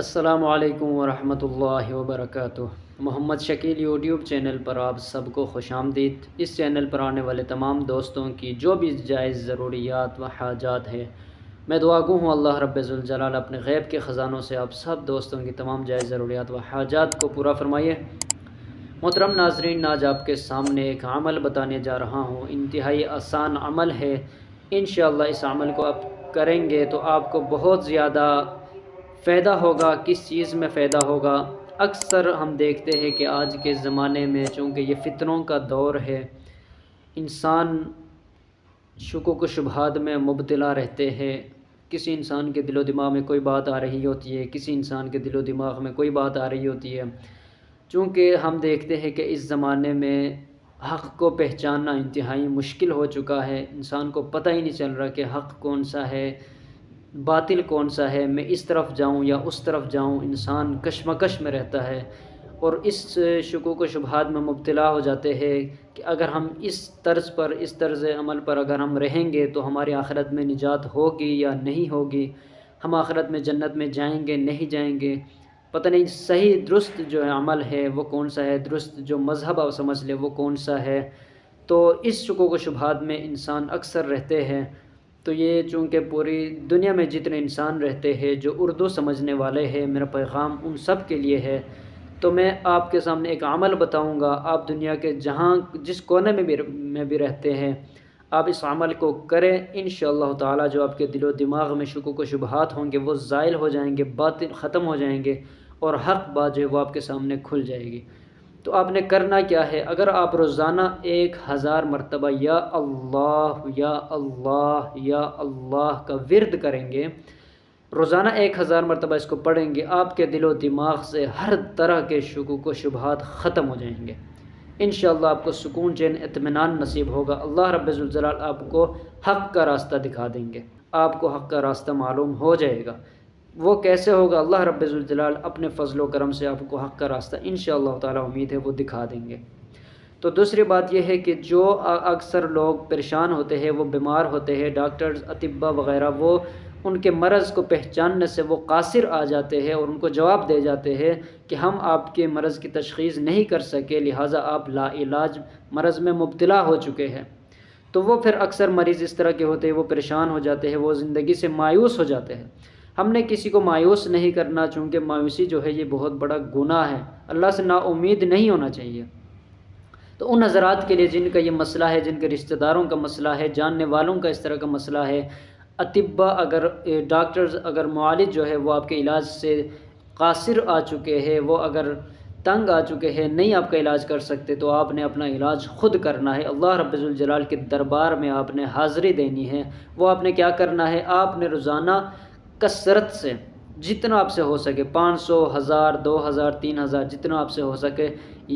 السلام علیکم ورحمۃ اللہ وبرکاتہ۔ محمد شکیل یوٹیوب چینل پر آپ سب کو خوش آمدید۔ اس چینل پر آنے والے تمام دوستوں کی جو بھی جائز ضروریات و حاجات ہیں، میں دعا گو ہوں اللہ رب ذوالجلال اپنے غیب کے خزانوں سے آپ سب دوستوں کی تمام جائز ضروریات و حاجات کو پورا فرمائیے۔ محترم ناظرین، آج آپ کے سامنے ایک عمل بتانے جا رہا ہوں۔ انتہائی آسان عمل ہے۔ انشاءاللہ اس عمل کو آپ کریں گے تو آپ کو بہت زیادہ فائدہ ہوگا۔ کس چیز میں فائدہ ہوگا؟ اکثر ہم دیکھتے ہیں کہ آج کے زمانے میں چونکہ یہ فتنوں کا دور ہے، انسان شکوک و شبہات میں مبتلا رہتے ہیں۔ کسی انسان کے دل و دماغ میں کوئی بات آ رہی ہوتی ہے، کسی انسان کے دل و دماغ میں کوئی بات آ رہی ہوتی ہے۔ چونکہ ہم دیکھتے ہیں کہ اس زمانے میں حق کو پہچاننا انتہائی مشکل ہو چکا ہے۔ انسان کو پتہ ہی نہیں چل رہا کہ حق کون سا ہے، باطل کون سا ہے، میں اس طرف جاؤں یا اس طرف جاؤں۔ انسان کشمکش میں رہتا ہے اور اس شکوک و شبہات میں مبتلا ہو جاتے ہیں کہ اگر ہم اس طرز عمل پر اگر ہم رہیں گے تو ہماری آخرت میں نجات ہوگی یا نہیں ہوگی، ہم آخرت میں جنت میں جائیں گے نہیں جائیں گے، پتہ نہیں صحیح درست جو عمل ہے وہ کون سا ہے، درست جو مذہب آپ سمجھ لے وہ کون سا ہے۔ تو اس شکوک و شبہات میں انسان اکثر رہتے ہیں۔ تو یہ چونکہ پوری دنیا میں جتنے انسان رہتے ہیں جو اردو سمجھنے والے ہیں، میرا پیغام ان سب کے لیے ہے۔ تو میں آپ کے سامنے ایک عمل بتاؤں گا۔ آپ دنیا کے جہاں جس کونے میں بھی رہتے ہیں، آپ اس عمل کو کریں۔ انشاءاللہ تعالی جو آپ کے دل و دماغ میں شکوک و شبہات ہوں گے وہ زائل ہو جائیں گے، باطل ختم ہو جائیں گے اور حق بات جو ہے وہ آپ کے سامنے کھل جائے گی۔ تو آپ نے کرنا کیا ہے؟ اگر آپ روزانہ 1000 مرتبہ یا اللہ یا اللہ یا اللہ کا ورد کریں گے، روزانہ 1000 مرتبہ اس کو پڑھیں گے، آپ کے دل و دماغ سے ہر طرح کے شکوک و شبہات ختم ہو جائیں گے۔ انشاءاللہ آپ کو سکون چین اطمینان نصیب ہوگا۔ اللہ رب ذوالجلال آپ کو حق کا راستہ دکھا دیں گے، آپ کو حق کا راستہ معلوم ہو جائے گا۔ وہ کیسے ہوگا؟ اللہ رب ذوالجلال اپنے فضل و کرم سے آپ کو حق کا راستہ انشاءاللہ تعالی امید ہے وہ دکھا دیں گے۔ تو دوسری بات یہ ہے کہ جو اکثر لوگ پریشان ہوتے ہیں، وہ بیمار ہوتے ہیں، ڈاکٹرز اطباء وغیرہ وہ ان کے مرض کو پہچاننے سے وہ قاصر آ جاتے ہیں اور ان کو جواب دے جاتے ہیں کہ ہم آپ کے مرض کی تشخیص نہیں کر سکے، لہٰذا آپ لا علاج مرض میں مبتلا ہو چکے ہیں۔ تو وہ پھر اکثر مریض اس طرح کے ہوتے ہیں، وہ پریشان ہو جاتے ہیں، وہ زندگی سے مایوس ہو جاتے ہیں۔ ہم نے کسی کو مایوس نہیں کرنا، چونکہ مایوسی جو ہے یہ بہت بڑا گناہ ہے۔ اللہ سے نا امید نہیں ہونا چاہیے۔ تو ان حضرات کے لیے جن کا یہ مسئلہ ہے، جن کے رشتہ داروں کا مسئلہ ہے، جاننے والوں کا اس طرح کا مسئلہ ہے، اطباء اگر ڈاکٹرز اگر معالج جو ہے وہ آپ کے علاج سے قاصر آ چکے ہیں، وہ اگر تنگ آ چکے ہیں، نہیں آپ کا علاج کر سکتے، تو آپ نے اپنا علاج خود کرنا ہے۔ اللہ رب ذوالجلال کے دربار میں آپ نے حاضری دینی ہے۔ وہ آپ نے کیا کرنا ہے؟ آپ نے روزانہ کثرت سے جتنا آپ سے ہو سکے، 500، 1000، 2000، 3000، جتنا آپ سے ہو سکے،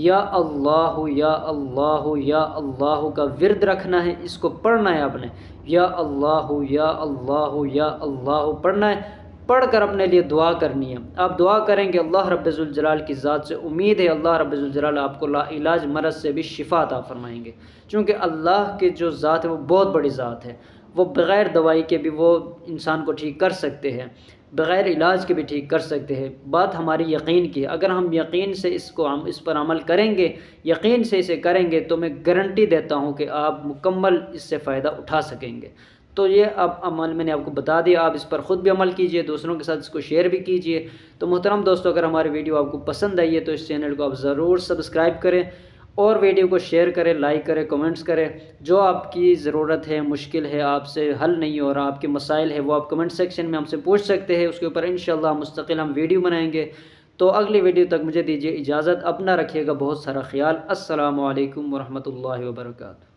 یا اللہ یا اللہ یا اللہ کا ورد رکھنا ہے۔ اس کو پڑھنا ہے آپ نے، یا اللہ یا اللہ یا اللہ پڑھنا ہے۔ پڑھ کر اپنے لیے دعا کرنی ہے۔ آپ دعا کریں گے، اللہ رب ذوالجلال کی ذات سے امید ہے اللہ رب ذوالجلال آپ کو لا علاج مرض سے بھی شفا عطا فرمائیں گے، چونکہ اللہ کی جو ذات ہے وہ بہت بڑی ذات ہے۔ وہ بغیر دوائی کے بھی وہ انسان کو ٹھیک کر سکتے ہیں، بغیر علاج کے بھی ٹھیک کر سکتے ہیں۔ بات ہماری یقین کی ہے۔ اگر ہم یقین سے اس پر عمل کریں گے، یقین سے اسے کریں گے، تو میں گارنٹی دیتا ہوں کہ آپ مکمل اس سے فائدہ اٹھا سکیں گے۔ تو یہ اب عمل میں نے آپ کو بتا دیا، آپ اس پر خود بھی عمل کیجئے، دوسروں کے ساتھ اس کو شیئر بھی کیجئے۔ تو محترم دوستو، اگر ہماری ویڈیو آپ کو پسند آئی ہے تو اس چینل کو آپ ضرور سبسکرائب کریں اور ویڈیو کو شیئر کریں، لائک کریں، کمنٹس کریں۔ جو آپ کی ضرورت ہے، مشکل ہے، آپ سے حل نہیں ہو رہا، آپ کے مسائل ہے، وہ آپ کمنٹ سیکشن میں ہم سے پوچھ سکتے ہیں۔ اس کے اوپر انشاءاللہ مستقل ہم ویڈیو بنائیں گے۔ تو اگلی ویڈیو تک مجھے دیجیے اجازت، اپنا رکھیے گا بہت سارا خیال۔ السلام علیکم ورحمۃ اللہ وبرکاتہ۔